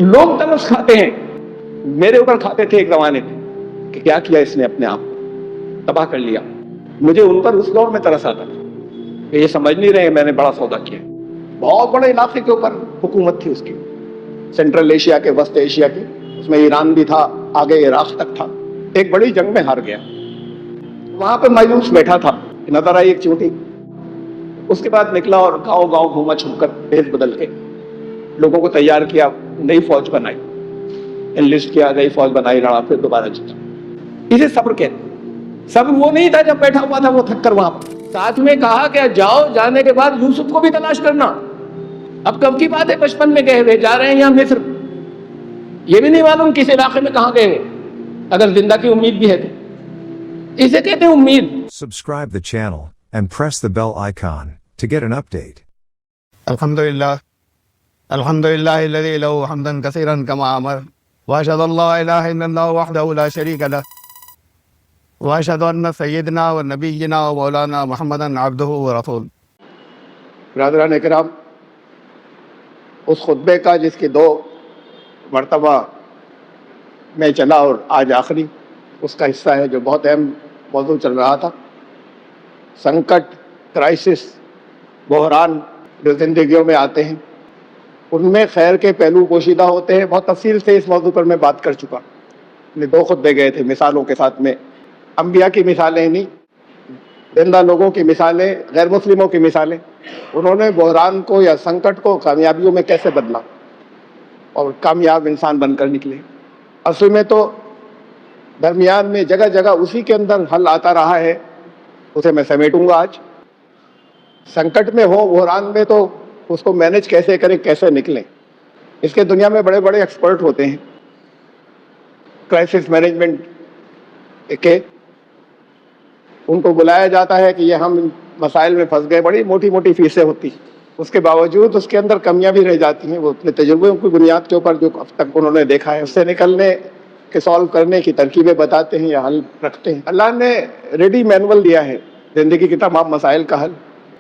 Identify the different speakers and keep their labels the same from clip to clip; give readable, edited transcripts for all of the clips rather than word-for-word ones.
Speaker 1: لوگ ترس کھاتے ہیں، میرے اوپر کھاتے تھے ایک زمانے میں کہ کیا کیا اس نے، اپنے آپ کو تباہ کر لیا. مجھے ان پر اس دور میں ترس آتا تھا کہ یہ سمجھ نہیں رہے میں نے بڑا سودا کیا. بہت بڑے علاقے کے اوپر حکومت تھی اس کی، سینٹرل ایشیا کے، وسط ایشیا کے، اس میں ایران بھی تھا، آگے عراق تک تھا. ایک بڑی جنگ میں ہار گیا. وہاں پہ مایوس بیٹھا تھا، نظر آئی ایک چیونٹی. اس کے بعد نکلا اور گاؤں گاؤں گھوما، چھپ کر بھیس بدل کے لوگوں کو تیار کیا، نئی فوج بنائی، انلسٹ کیا، نئی فوج بنائی، لڑا، پھر دوبارہ جیتا. اسے صبر کہتے ہیں. صبر وہ نہیں تھا جب بیٹھا ہوا تھا وہ تھک کر وہاں پر. ساتھ میں کہا کہ جاؤ، جانے کے بعد یوسف کو بھی تلاش کرنا. اب کب کی بات ہے، بچپن میں گئے ہوئے، جا رہے ہیں یہاں مصر، یہ بھی نہیں معلوم کس علاقے میں کہاں گئے ہوئے. اگر زندہ کی امید بھی ہے تو اسے کہتے ہیں امید.
Speaker 2: Subscribe the channel and press the bell icon to get an update.
Speaker 3: الحمدللہ الذي له حمدا كثيرا كما امر واشهد ان لا اله الا الله وحده لا شريك له واشهد ان سيدنا ونبينا ومولانا محمدا عبده ورسوله.
Speaker 1: برادران کرام، اس خطبے کا جس کی 2 مرتبہ میں چلا اور آج آخری اس کا حصہ ہے، جو بہت اہم موضوع چل رہا تھا، سنکٹ، کرائسس، بحران جو زندگیوں میں آتے ہیں، ان میں خیر کے پہلو پوشیدہ ہوتے ہیں. بہت تفصیل سے اس موضوع پر میں بات کر چکا. 2 خطبے گئے تھے مثالوں کے ساتھ میں، انبیاء کی مثالیں نہیں، زندہ لوگوں کی مثالیں، غیر مسلموں کی مثالیں. انہوں نے بحران کو یا سنکٹ کو کامیابیوں میں کیسے بدلا اور کامیاب انسان بن کر نکلے. اصل میں تو درمیان میں جگہ جگہ اسی کے اندر حل آتا رہا ہے، اسے میں سمیٹوں گا آج. سنکٹ میں ہو، بحران میں، تو اس کو مینج کیسے کریں، کیسے نکلیں. اس کے دنیا میں بڑے بڑے ایکسپرٹ ہوتے ہیں کرائسس مینجمنٹ کے. ان کو بلایا جاتا ہے کہ یہ ہم مسائل میں پھنس گئے. بڑی موٹی موٹی فیسیں ہوتی، اس کے باوجود اس کے اندر کمیاں بھی رہ جاتی ہیں. وہ اپنے تجربوں کی بنیاد کے اوپر جو اب تک انہوں نے دیکھا ہے اس سے نکلنے کے، سالو کرنے کی ترکیبیں بتاتے ہیں یا حل رکھتے ہیں. اللہ نے ریڈی مینول دیا ہے زندگی کے تمام مسائل کا حل.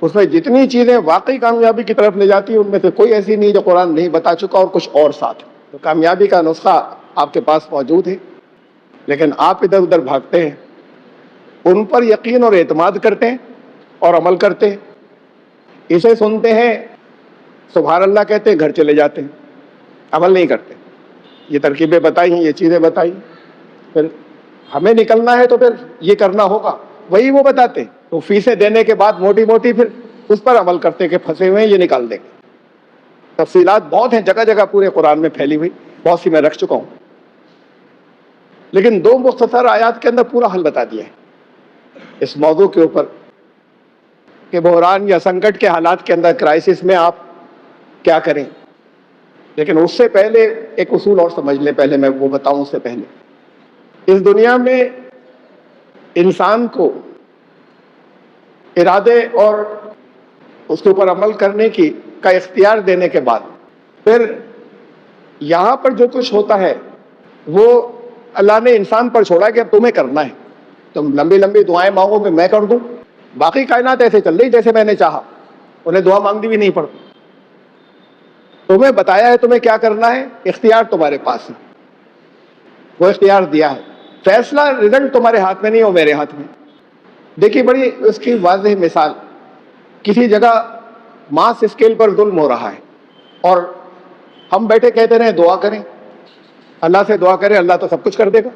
Speaker 1: اس میں جتنی چیزیں واقعی کامیابی کی طرف لے جاتی ہیں ان میں سے کوئی ایسی نہیں جو قرآن نہیں بتا چکا، اور کچھ اور ساتھ. تو کامیابی کا نسخہ آپ کے پاس موجود ہے، لیکن آپ ادھر ادھر بھاگتے ہیں. ان پر یقین اور اعتماد کرتے ہیں اور عمل کرتے ہیں. اسے سنتے ہیں، سبحان اللہ کہتے ہیں، گھر چلے جاتے ہیں، عمل نہیں کرتے. یہ ترکیبیں بتائی ہیں، یہ چیزیں بتائی، پھر ہمیں نکلنا ہے تو پھر یہ کرنا ہوگا، وہی وہ بتاتے ہیں. تو فیسیں دینے کے بعد موٹی موٹی پھر اس پر عمل کرتے کہ پھنسے ہوئے ہیں، یہ نکال دیں گے. تفصیلات بہت ہیں، جگہ جگہ پورے قرآن میں پھیلی ہوئی، بہت سی میں رکھ چکا ہوں. لیکن 2 مختصر آیات کے اندر پورا حل بتا دیا ہے اس موضوع کے اوپر کہ بحران یا سنکٹ کے حالات کے اندر، کرائسس میں آپ کیا کریں. لیکن اس سے پہلے ایک اصول اور سمجھ لیں، پہلے میں وہ بتاؤں اس سے پہلے. اس دنیا میں انسان کو ارادے اور اس کے اوپر عمل کرنے کا اختیار دینے کے بعد پھر یہاں پر جو کچھ ہوتا ہے وہ اللہ نے انسان پر چھوڑا کہ اب تمہیں کرنا ہے. تم لمبی لمبی دعائیں مانگو کہ میں کر دوں. باقی کائنات ایسے چل رہی جیسے میں نے چاہا، انہیں دعا مانگنی بھی نہیں پڑتی. تمہیں بتایا ہے تمہیں کیا کرنا ہے، اختیار تمہارے پاس ہے، وہ اختیار دیا ہے. فیصلہ، رزلٹ تمہارے ہاتھ میں نہیں، وہ میرے ہاتھ میں. دیکھیے بڑی اس کی واضح مثال، کسی جگہ ماس اسکیل پر ظلم ہو رہا ہے اور ہم بیٹھے کہتے رہے دعا کریں، اللہ سے دعا کریں، اللہ تو سب کچھ کر دے گا.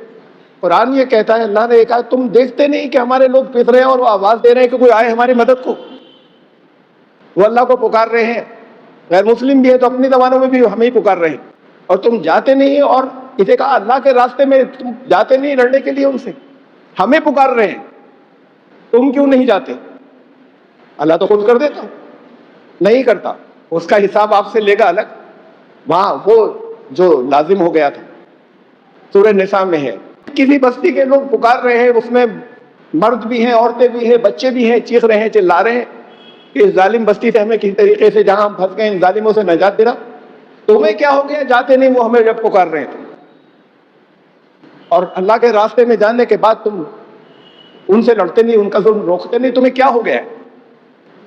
Speaker 1: قرآن یہ کہتا ہے، اللہ نے کہا تم دیکھتے نہیں کہ ہمارے لوگ پس رہے ہیں اور وہ آواز دے رہے ہیں کہ کوئی آئے ہماری مدد کو. وہ اللہ کو پکار رہے ہیں. غیر مسلم بھی ہے تو اپنی زبانوں میں بھی ہمیں ہی پکار رہے ہیں، اور تم جاتے نہیں. اور اسے کہا اللہ کے راستے میں تم جاتے نہیں لڑنے کے لیے ان سے، ہمیں پکار رہے ہیں، تم کیوں نہیں جاتے. اللہ تو خود کر دیتا، نہیں کرتا. اس کا حساب آپ سے لے گا الگ. وہاں وہ جو لازم ہو گیا تھا سورہ نساء میں ہے، کسی بستی کے لوگ پکار رہے ہیں، اس میں مرد بھی ہیں، عورتیں بھی ہیں، بچے بھی ہیں، چیخ رہے ہیں، چلا رہے ہیں کہ اس ظالم بستی سے ہمیں کسی طریقے سے، جہاں ہم پھنس گئے ان ظالموں سے نجات دینا. تمہیں کیا ہو گیا، جاتے نہیں، وہ ہمیں جب پکار رہے ہیں. اور اللہ کے راستے میں جانے کے بعد تم ان سے لڑتے نہیں، ان کا ظلم روکتے نہیں. تمہیں کیا ہو گیا ہے.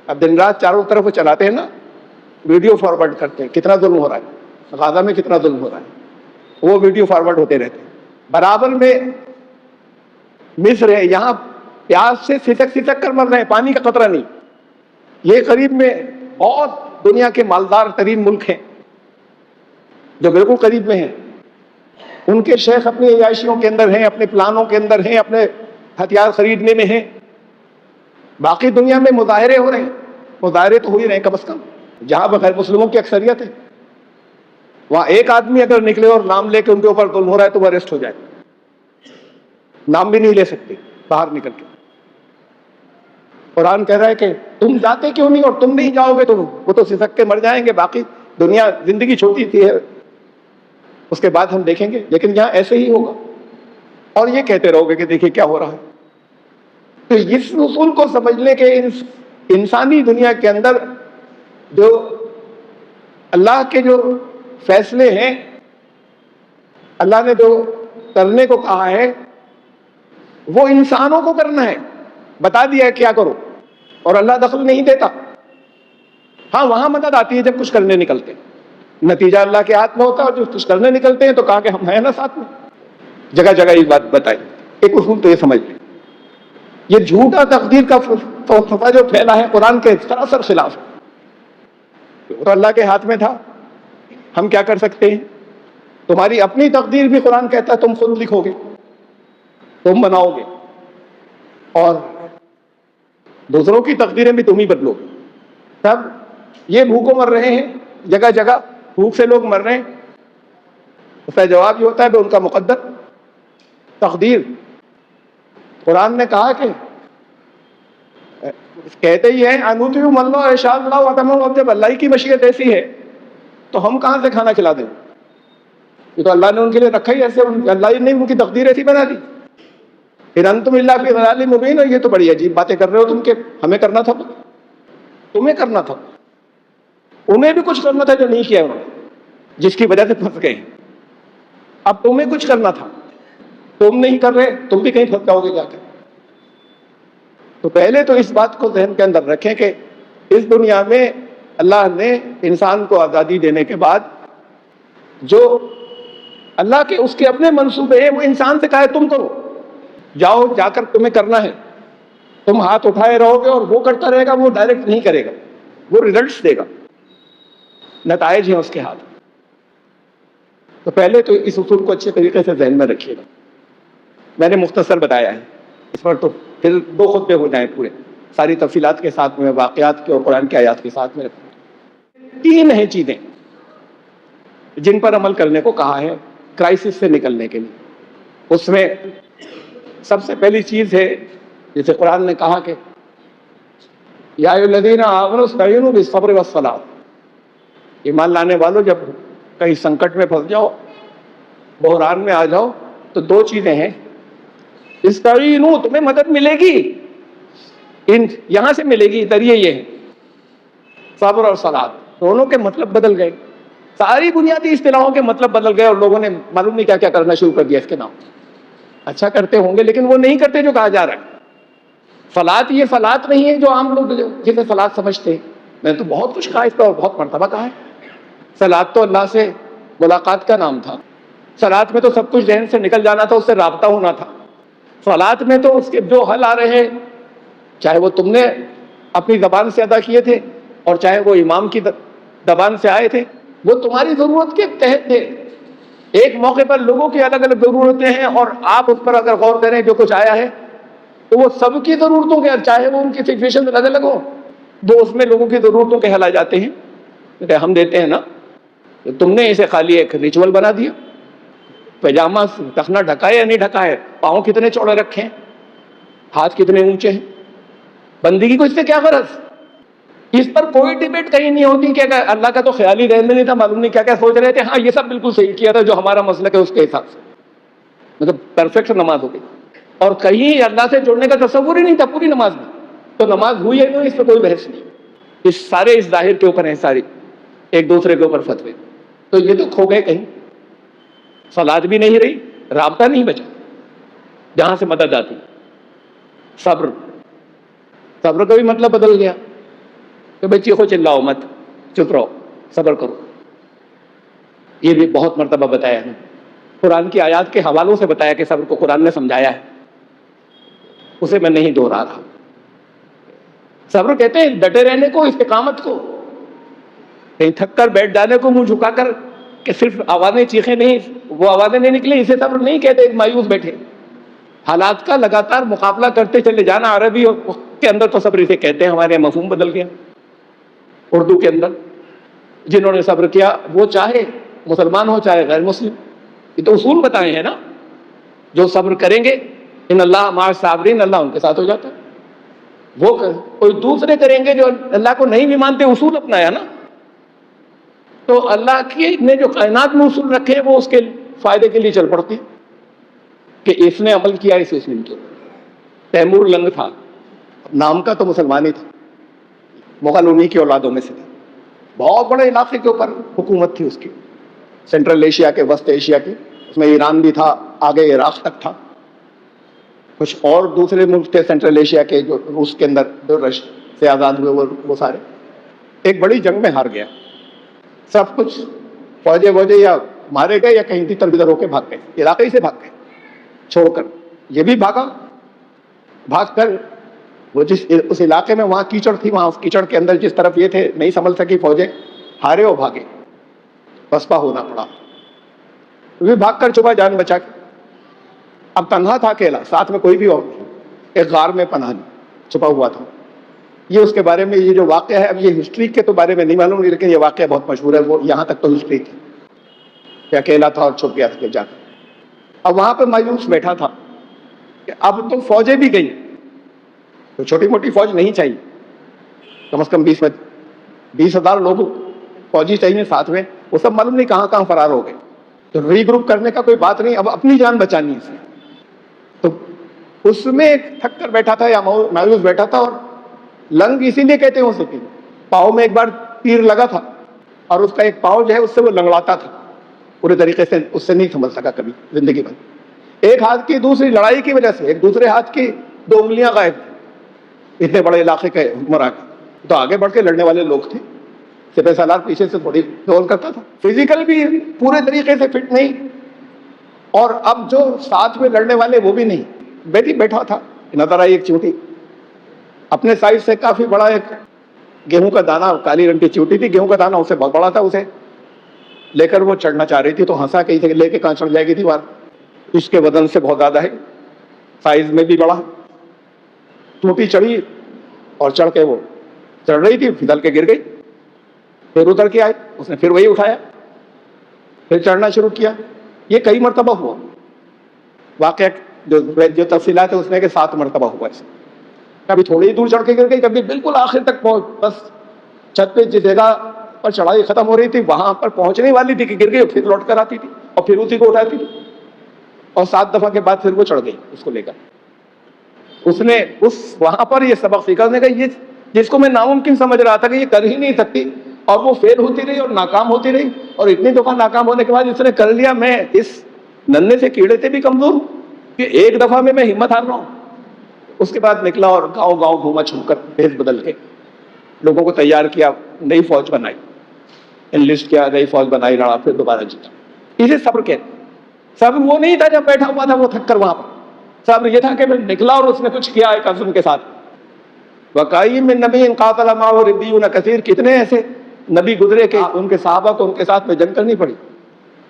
Speaker 1: اب دن رات چاروں طرف چلاتے ہیں نا، ویڈیو فارورڈ کرتے ہیں، کتنا ظلم ہو رہا ہے. غزہ میں کتنا ظلم ہو رہا ہے، وہ ویڈیو فارورڈ ہوتے رہتے ہیں۔ برابر میں مصر ہے، یہاں پیاس سے سسک سسک کر مر رہے ہیں، پانی کا قطرہ نہیں۔ یہ قریب میں بہت دنیا کے مالدار ترین ملک ہیں جو بالکل قریب میں ہیں، ان کے شیخ اپنی عیاشیوں کے اندر ہیں، اپنے پلانوں کے اندر ہیں، اپنے ہتھیار خریدنے میں ہیں۔ باقی دنیا میں مظاہرے ہو رہے ہیں، مظاہرے تو ہو ہی رہے ہیں کم از کم، جہاں بغیر مسلموں کی اکثریت ہے وہاں ایک آدمی اگر نکلے اور نام لے کے ان کے اوپر ظلم ہو رہا ہے تو وہ اریسٹ ہو جائے، نام بھی نہیں لے سکتے باہر نکل کے۔ قرآن کہہ رہا ہے کہ تم جاتے کیوں نہیں، اور تم نہیں جاؤ گے تو وہ تو سسک کے مر جائیں گے، باقی دنیا زندگی چھوٹی سی ہے، اس کے بعد ہم دیکھیں گے، لیکن یہاں ایسے ہی ہوگا اور یہ کہتے رہو گے کہ دیکھیے کیا ہو رہا ہے۔ تو اس اصول کو سمجھنے کے انسانی دنیا کے اندر جو اللہ کے جو فیصلے ہیں، اللہ نے جو کرنے کو کہا ہے وہ انسانوں کو کرنا ہے، بتا دیا ہے کیا کرو، اور اللہ دخل نہیں دیتا۔ ہاں وہاں مدد آتی ہے جب کچھ کرنے نکلتے ہیں، نتیجہ اللہ کے ہاتھ میں ہوتا ہے، اور جو کچھ کرنے نکلتے ہیں تو کہا کہ ہم ہیں نا ساتھ میں، جگہ جگہ یہ بات بتائی۔ ایک اصول تو یہ سمجھ لیں، یہ جھوٹا تقدیر کا فلسفہ جو پھیلا ہے قرآن کے سراسر خلاف ہے۔ تو اللہ کے ہاتھ میں تھا، ہم کیا کر سکتے ہیں؟ تمہاری اپنی تقدیر بھی قرآن کہتا ہے تم خود لکھو گے، تم بناؤ گے، اور دوسروں کی تقدیریں بھی تم ہی بدلو گے۔ تب یہ بھوکوں مر رہے ہیں، جگہ جگہ بھوک سے لوگ مر رہے ہیں، اس کا جواب یہ ہوتا ہے کہ ان کا مقدر تقدیر۔ قرآن نے کہا کہ کہتے ہی ہیں انوتیو ملو اشاء اللہ وطم، اب جب اللہ کی مشیت ایسی ہے تو ہم کہاں سے کھانا کھلا دیں؟ یہ تو اللہ نے ان کے لیے رکھا ہی ایسے، اللہ نے ان کی تقدیر ایسی بنا دی۔ پھر انتم الا فی ضلال مبین، یہ تو بڑی عجیب باتیں کر رہے ہو تم، کہ ہمیں کرنا تھا، تمہیں کرنا تھا، انہیں بھی کچھ کرنا تھا جو نہیں کیا انہوں نے، جس کی وجہ سے پھنس گئے۔ اب تمہیں کچھ کرنا تھا، تم نہیں کر رہے، تم بھی کہیں پھنس جاؤ گے جا کے۔ تو پہلے تو اس بات کو ذہن کے اندر رکھیں کہ اس دنیا میں اللہ نے انسان کو آزادی دینے کے بعد جو اللہ کے اس کے اپنے منصوبے ہیں وہ انسان سے کہا ہے تم کرو، جاؤ جا کر تمہیں کرنا ہے، تم ہاتھ اٹھائے رہو گے اور وہ کرتا رہے گا، وہ ڈائریکٹ نہیں کرے گا، وہ ریزلٹس دے گا، نتائج ہیں اس کے ہاتھ۔ تو پہلے تو اس اصول کو اچھے طریقے سے ذہن میں رکھیے گا۔ میں نے مختصر بتایا ہے، اس پر تو پھر 2 خطبے ہو جائیں پورے، ساری تفصیلات کے ساتھ میں، واقعات کے اور قرآن کی آیات کے ساتھ میں رکھوں۔ 3 ہیں چیزیں جن پر عمل کرنے کو کہا ہے کرائسس سے نکلنے کے لیے۔ اس میں سب سے پہلی چیز ہے، جسے قرآن نے کہا کہ یا ایھا الذین آمنوا استعینوا بالصبر والصلاۃ، ایمان لانے والوں جب کہیں سنکٹ میں پھنس جاؤ، بحران میں آ جاؤ، تو 2 چیزیں ہیں، استعینوا تمہیں مدد ملے گی، یہاں سے ملے گی، ذریعہ یہ ہے صبر اور صلاۃ، دونوں کے مطلب بدل گئے، ساری بنیادی اصطلاحوں کے مطلب بدل گئے، اور لوگوں نے معلوم نہیں کیا کیا کرنا شروع کر دیا اس کے نام۔ اچھا کرتے ہوں گے لیکن وہ نہیں کرتے جو کہا جا رہا ہے۔ صلاۃ یہ صلاۃ نہیں ہے جو عام لوگ جسے صلاۃ سمجھتے ہیں، میں نے تو بہت کچھ کہا اس پر اور بہت مرتبہ کہا ہے۔ صلاۃ تو اللہ سے ملاقات کا نام تھا، صلاۃ میں تو سب کچھ ذہن سے نکل جانا تھا، اس سے رابطہ ہونا تھا۔ صلاۃ میں تو اس کے جو حل آ رہے ہیں، چاہے وہ تم نے اپنی زبان سے ادا کیے تھے اور چاہے وہ امام کی زبان سے آئے تھے، وہ تمہاری ضرورت کے تحت تھے۔ ایک موقع پر لوگوں کی الگ الگ ضرورتیں ہیں، اور آپ اس پر اگر غور کریں جو کچھ آیا ہے تو وہ سب کی ضرورتوں کے، چاہے وہ ان کی سچویشن الگ الگ ہو، وہ اس میں لوگوں کی ضرورتوں کے حل آ جاتے ہیں۔ ہم دیتے ہیں نا، تم نے اسے خالی ایک ریچول بنا دیا، پیجامہ ٹخنا ڈھکا ہے یا نہیں ڈھکا ہے، پاؤں کتنے چوڑے رکھے ہیں، ہاتھ کتنے اونچے ہیں، بندگی کو اس سے کیا غرض؟ اس پر کوئی ڈیبیٹ کہیں نہیں ہوتی کہ اللہ کا تو خیال ہی ذہن میں نہیں تھا، معلوم نہیں کیا کیا سوچ رہے تھے، ہاں یہ سب بالکل صحیح کیا تھا جو ہمارا مسلک ہے اس کے حساب سے، مطلب پرفیکٹ نماز ہو گئی، اور کہیں اللہ سے جڑنے کا تصور ہی نہیں تھا پوری نماز میں، تو نماز ہوئی ہے نہیں، اس پہ کوئی بحث نہیں، اس ظاہر کے اوپر ہیں ساری، ایک دوسرے کے اوپر فتوے، تو یہ تو کھو گئے کہیں، صلاۃ بھی نہیں رہی، رابطہ نہیں بچا، جہاں سے مدد آتی۔ صبر کا بھی مطلب بدل گیا کہ بھائی چیخو چلاؤ مت، چپ رہو، صبر کرو۔ یہ بھی بہت مرتبہ بتایا ہے، قرآن کی آیات کے حوالوں سے بتایا کہ صبر کو قرآن نے سمجھایا ہے، اسے میں نہیں دوہرا رہا۔ صبر کہتے ہیں ڈٹے رہنے کو، استقامت کو، کہیں تھک کر بیٹھ جانے کو، منہ جھکا کر کہ صرف آوازیں چیخیں نہیں، وہ آوازیں نہیں نکلیں، اسے صبر نہیں کہتے ایک مایوس بیٹھے۔ حالات کا لگاتار مقابلہ کرتے چلے جانا، عربی کے اندر تو صبر اسے کہتے ہیں، ہمارے مفہوم بدل گیا اردو کے اندر۔ جنہوں نے صبر کیا وہ چاہے مسلمان ہو چاہے غیر مسلم، یہ تو اصول بتائے ہیں نا، جو صبر کریں گے ان اللہ مع الصابرین، اللہ ان کے ساتھ ہو جاتا ہے۔ وہ کوئی دوسرے کریں گے جو اللہ کو نہیں بھی مانتے، اصول اپنایا نا، تو اللہ کی نے جو کائنات میں اصول رکھے ہیں وہ اس کے فائدے کے لیے چل پڑتے ہیں کہ اس نے عمل کیا اس اسلام کے۔ تیمور لنگ تھا، نام کا تو مسلمان ہی تھا، مغل انہی کی اولادوں میں سے تھا، بہت بڑے علاقے کے اوپر حکومت تھی اس کی، سینٹرل ایشیا کے، وسط ایشیا کے، اس میں ایران بھی تھا، آگے عراق تک تھا، کچھ اور دوسرے ملک تھے سینٹرل ایشیا کے جو روس کے اندر جو رش سے آزاد ہوئے، وہ سارے ایک بڑی جنگ میں ہار گیا، سب کچھ فوجے ووجے یا مارے گئے یا کہیں تر بدر ہو کے بھاگ گئے، علاقے سے بھاگ گئے چھوڑ کر۔ یہ بھی بھاگ کر وہ جس اس علاقے میں وہاں کیچڑ تھی، وہاں اس کیچڑ کے اندر جس طرف یہ تھے نہیں سنبھل سکی فوجیں، ہارے اور بھاگے، پسپا ہونا پڑا، وہ بھی بھاگ کر چھپا جان بچا کے۔ اب تنہا تھا اکیلا، ساتھ میں کوئی بھی اور نہیں، ایک غار میں پناہ چھپا ہوا تھا۔ یہ اس کے بارے میں یہ جو واقعہ ہے، اب یہ ہسٹری کے تو بارے میں نہیں معلوم، لیکن یہ واقعہ بہت مشہور ہے، وہ یہاں تک تو ہسٹری تھی کہ اکیلا تھا اور چھپ گیا تھا جا کر۔ اب وہاں پہ مایوس بیٹھا تھا کہ اب تو فوجیں بھی گئی، تو چھوٹی موٹی فوج نہیں چاہیے، کم از کم 20,000 لوگ فوجی چاہیے ساتھ میں، وہ سب معلوم نہیں کہاں کہاں فرار ہو گئے، تو ری گروپ کرنے کا کوئی بات نہیں، اب اپنی جان بچانی ہے۔ تو اس میں تھک کر بیٹھا تھا یا مایوس بیٹھا تھا، اور لنگ اسی لیے کہتے ہیں اسے کہ پاؤں میں ایک بار تیر لگا تھا اور اس کا ایک پاؤں جو ہے اس سے وہ لنگڑاتا تھا، پورے طریقے سے اس سے نہیں سنبھل سکا کبھی زندگی بھر۔ ایک ہاتھ کی دوسری لڑائی کی وجہ سے ایک دوسرے ہاتھ کی 2 انگلیاں غائب تھیں، اتنے بڑے علاقے کے حکمراں کے، تو آگے بڑھ کے لڑنے والے لوگ تھے، سپہ سالار پیچھے سے تھوڑی ڈول کرتا تھا، فزیکل بھی پورے طریقے سے فٹ نہیں، اور اب جو ساتھ میں لڑنے والے وہ بھی نہیں۔ بیٹھا تھا، نظر آئی ایک چیونٹی، اپنے سائز سے کافی بڑا، ایک گیہوں کا دانہ، کالی رنگ کی چیونٹی تھی، گیہوں کا دانہ اسے بہت بڑا تھا، اسے لے کر وہ چڑھنا چاہ رہی تھی، تو ہنسا کہیں سے لے کے کہاں چڑھ جائے گی دیوار، اس کے وزن سے بہت زیادہ ہے، سائز میں بھی بڑا، چیونٹی چڑھی اور چڑھ کے وہ چڑھ رہی تھی، پھسل کے گر گئی، پھر اتر کے آئے، اس نے پھر وہی اٹھایا، پھر چڑھنا شروع کیا۔ یہ کئی مرتبہ ہوا، واقعہ جو تفصیلات ہے اس میں کہ 7 مرتبہ ہوا اسے، کبھی تھوڑی دور چڑھ کے گر گئی، کبھی بالکل آخر تک پہنچ، بس چھت پہ جس جگہ پر چڑھائی ختم ہو رہی تھی وہاں پر پہنچنے والی تھی کہ گر گئی، پھر لوٹ کر آتی تھی اور پھر اسی کو اٹھاتی تھی، اور 7 دفعہ کے بعد پھر وہ چڑھ گئی اس کو لے کر۔ اس نے وہاں پر یہ سبق سیکھا، اس نے کہا یہ جس کو میں ناممکن سمجھ رہا تھا کہ یہ کر ہی نہیں سکتی، اور وہ فیل ہوتی رہی اور ناکام ہوتی رہی، اور اتنی دفعہ ناکام ہونے کے بعد اس نے کر لیا، میں اس ننھے سے کیڑے سے بھی کمزور ہوں کہ ایک دفعہ میں ہمت ہار رہا ہوں۔ اس کے بعد نکلا اور گاؤں گاؤں گھوما، چھپ کر بھیس بدل کے لوگوں کو تیار کیا، نئی فوج بنائی، انلسٹ کیا، نئی فوج بنائی، لڑا، پھر دوبارہ جیتا۔ اسے صبر کہتے۔ صبر وہ نہیں تھا جب بیٹھا ہوا تھا وہ تھک کر وہاں پر، صبر یہ تھا کہ میں نکلا اور اس نے کچھ کیا ایک عزم کے ساتھ۔ وَكَأَيٍّ مِّن نَبِيٍّ قَاتَلَ مَعَهُ رِبِّيُّونَ كَثِيرٌ، کتنے ایسے نبی گزرے کہ ان کے صحابہ کو ان کے ساتھ میں جنگ کرنی پڑی۔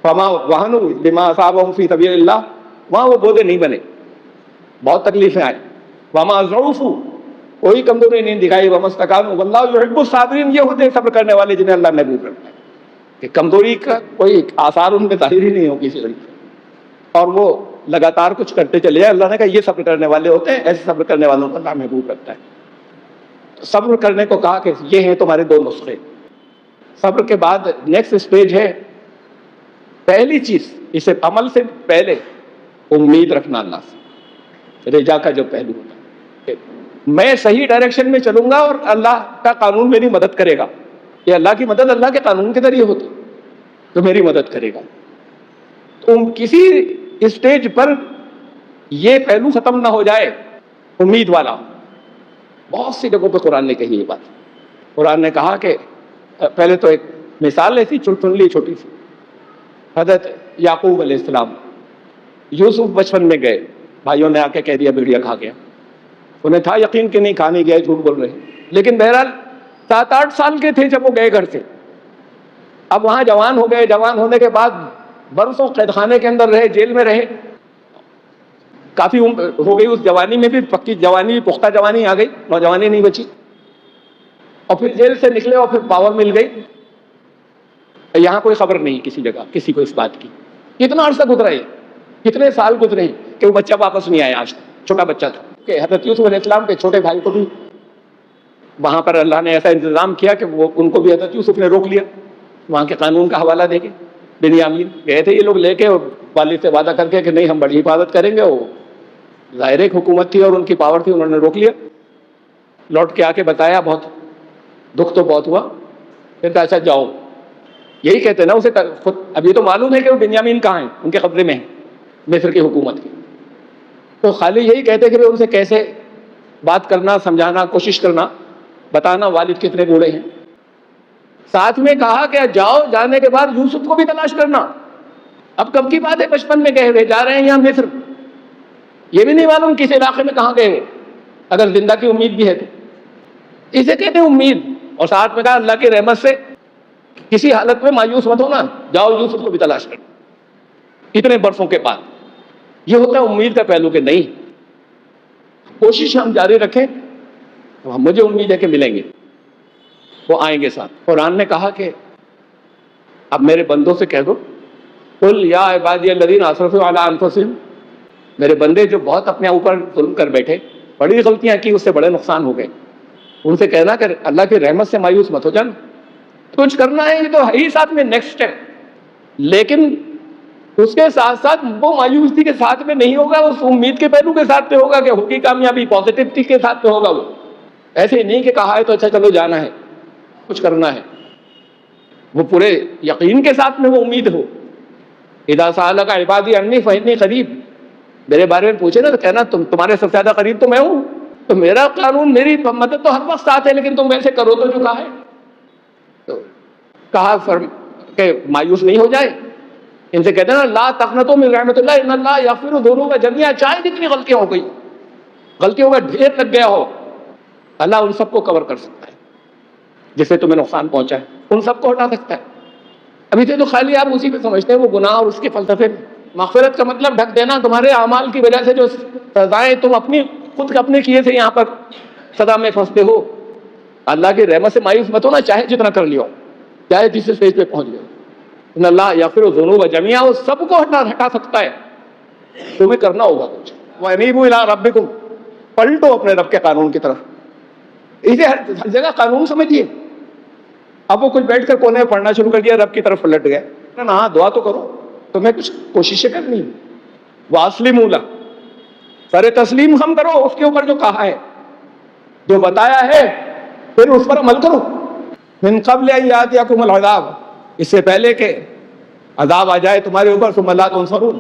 Speaker 1: فَمَا وَهَنُوا لِمَا أَصَابَهُمْ فِي سَبِيلِ اللَّهِ، وہاں وہ بودے نہیں بنے، بہت تکلیفیں آئی۔ وَمَا ضَعُفُوا، کوئی کمزوری نہیں دکھائی۔ وَمَا اسْتَكَانُوا وَاللَّهُ يُحِبُّ الصَّابِرِينَ، یہ ہوتے ہیں صبر کرنے والے جنہیں اللہ محبوب رکھتا ہے کہ کمزوری کا کوئی آثار ان میں ظاہر ہی نہیں ہو کسی طریقے، اور وہ لگاتار کچھ کرتے چلے جائیں۔ اللہ نے کہا یہ صبر کرنے والے ہوتے ہیں، ایسے صبر کرنے والوں کو اللہ محبوب رکھتا ہے۔ صبر کرنے کو کہا کہ یہ ہیں تمہارے 2 نسخے۔ صبر کے بعد نیکسٹ اسٹیج ہے، پہلی چیز اسے عمل سے پہلے امید رکھنا اللہ سے، رجا کا جو پہلو ہوتا ہے کہ میں صحیح ڈائریکشن میں چلوں گا اور اللہ کا قانون میری مدد کرے گا۔ یہ اللہ کی مدد اللہ کے قانون کے ذریعے ہوتی تو میری مدد کرے گا۔ تو کسی اسٹیج پر یہ پہلو ختم نہ ہو جائے امید والا۔ بہت سی جگہوں پہ قرآن نے کہی یہ بات۔ قرآن نے کہا کہ پہلے تو ایک مثال ایسی چن لی چھوٹی سی حضرت یعقوب علیہ السلام، یوسف بچپن میں گئے، بھائیوں نے آ کے کہہ دیا بھیڑیا کھا گیا، انہیں تھا یقین کہ نہیں کھانے گئے، جھوٹ بول رہے ہیں، لیکن بہرحال 7-8 سال کے تھے جب وہ گئے گھر سے. اب وہاں جوان ہو گئے، جوان ہونے کے بعد برسوں قید خانے کے اندر رہے، جیل میں رہے، کافی عمر ہو گئی اس جوانی میں بھی، پکی جوانی، پختہ جوانی آ گئی، نوجوانی نہیں بچی. اور پھر جیل سے نکلے اور پھر پاور مل گئی. یہاں کوئی خبر نہیں کسی جگہ کسی کو اس بات کی. کتنا عرصہ گزرا ہے، کتنے سال گزرے کہ وہ بچہ واپس نہیں آیا آج تک، چھوٹا بچہ تھا. کہ حضرت یوسف علیہ السلام کے چھوٹے بھائی کو بھی وہاں پر اللہ نے ایسا انتظام کیا کہ وہ ان کو بھی حضرت یوسف نے روک لیا، وہاں کے قانون کا حوالہ دے کے. بنیامین گئے تھے یہ لوگ لے کے، اور والد سے وعدہ کر کے کہ نہیں ہم بڑی حفاظت کریں گے. وہ ظاہر ایک حکومت تھی اور ان کی پاور تھی، انہوں نے روک لیا. لوٹ کے آ کے بتایا، بہت دکھ تو بہت ہوا. پھر کہا اچھا جاؤ. یہی کہتے ہیں نا اسے خود. اب یہ تو معلوم ہے کہ وہ بنیامین کہاں ہیں، ان کے قبضے میں ہیں مصر کی حکومت کی. تو خالی یہی کہتے کہ ان سے کیسے بات کرنا، سمجھانا، کوشش کرنا، بتانا والد کتنے بوڑھے ہیں. ساتھ میں کہا کہ جاؤ، جانے کے بعد یوسف کو بھی تلاش کرنا. اب کب کی بات ہے، بچپن میں گئے ہوئے، جا رہے ہیں یہاں مصر، یہ بھی نہیں معلوم کس علاقے میں کہاں گئے ہوئے، اگر زندہ کی امید بھی ہے تو. اسے کہتے ہیں امید. اور ساتھ میں کہا اللہ کی رحمت سے کسی حالت میں مایوس مت ہونا، جاؤ یوسف کو بھی تلاش کرنا. اتنے برسوں کے بعد یہ ہوتا ہے امید کا پہلو کہ نہیں، کوشش ہم جاری رکھیں، مجھے امید ہے کہ ملیں گے، وہ آئیں گے ساتھ. قرآن نے کہا کہ اب میرے بندوں سے کہہ دو، قل یا عبادی الذین اسرفوا علی انفسہم، میرے بندے جو بہت اپنے اوپر ظلم کر بیٹھے، بڑی غلطیاں کی، اس سے بڑے نقصان ہو گئے، ان سے کہنا کہ اللہ کی رحمت سے مایوس مت ہو جانا، کچھ کرنا ہے، یہ تو ہے ہی ساتھ میں نیکسٹ اسٹیپ. لیکن اس کے ساتھ ساتھ وہ مایوسی کے ساتھ میں نہیں ہوگا، اس امید کے پہلو کے ساتھ میں ہوگا کہ ہوگی کامیابی، پازیٹیوٹی کے ساتھ میں ہوگا. وہ ایسے ہی نہیں کہ کہا ہے تو اچھا چلو جانا ہے، کچھ کرنا ہے. وہ پورے یقین کے ساتھ میں وہ امید ہو. اذا سألک عبادی انی فإنی قریب، میرے بارے میں پوچھے نا تو کہنا تمہارے سب سے زیادہ قریب تو میں ہوں، تو میرا قانون، میری مدد تو ہر وقت ساتھ ہے، لیکن تم ویسے کرو تو جو کہا ہے. تو کہا کہ مایوس نہیں ہو جائے. ان سے کہتے ہیں نا لا تقنطوا من رحمت اللہ ان اللہ یغفر الذنوب جميعا، چاہے جتنی غلطیاں ہو گئی، غلطیوں کا ڈھیر لگ گیا ہو، اللہ ان سب کو کور کر سکتا ہے. جس سے تمہیں نقصان پہنچا ہے ان سب کو ہٹا سکتا ہے. ابھی تو خالی آپ اسی پہ سمجھتے ہیں، وہ گناہ اور اس کے فلسفے. مغفرت کا مطلب ڈھک دینا تمہارے اعمال کی وجہ سے جو سزائیں تم اپنی خود اپنے کیے تھے، یہاں پر سزا میں پھنستے ہو. اللہ کی رحمت سے مایوس مت ہونا، چاہے جتنا کر لیا ہو، چاہے جس اسٹیج پہ پہنچ گئے. ان اللہ یغفر الذنوب جميعا، وہ سب کو ہٹا سکتا ہے، تمہیں کرنا ہوگا کچھ. وَأَنِيبُوا إِلَىٰ رَبِّكُمْ، پلٹو اپنے رب کے قانون کی طرف. اسے ہر جگہ قانون سمجھیے. اب وہ کچھ بیٹھ کر کونے میں پڑھنا شروع کر دیا، رب کی طرف پلٹ گئے. ہاں دعا تو کرو، تمہیں کچھ کوششیں کرنی. وَأَسْلِمُوا لَهُ، سر تسلیم ہم کرو اس کے اوپر جو کہا ہے، جو بتایا ہے، پھر اس پر عمل کرو. مِن قبل ان یاتیکم العذاب، اس سے پہلے کہ عذاب آ جائے تمہارے اوپر. ثم لا تنصرون،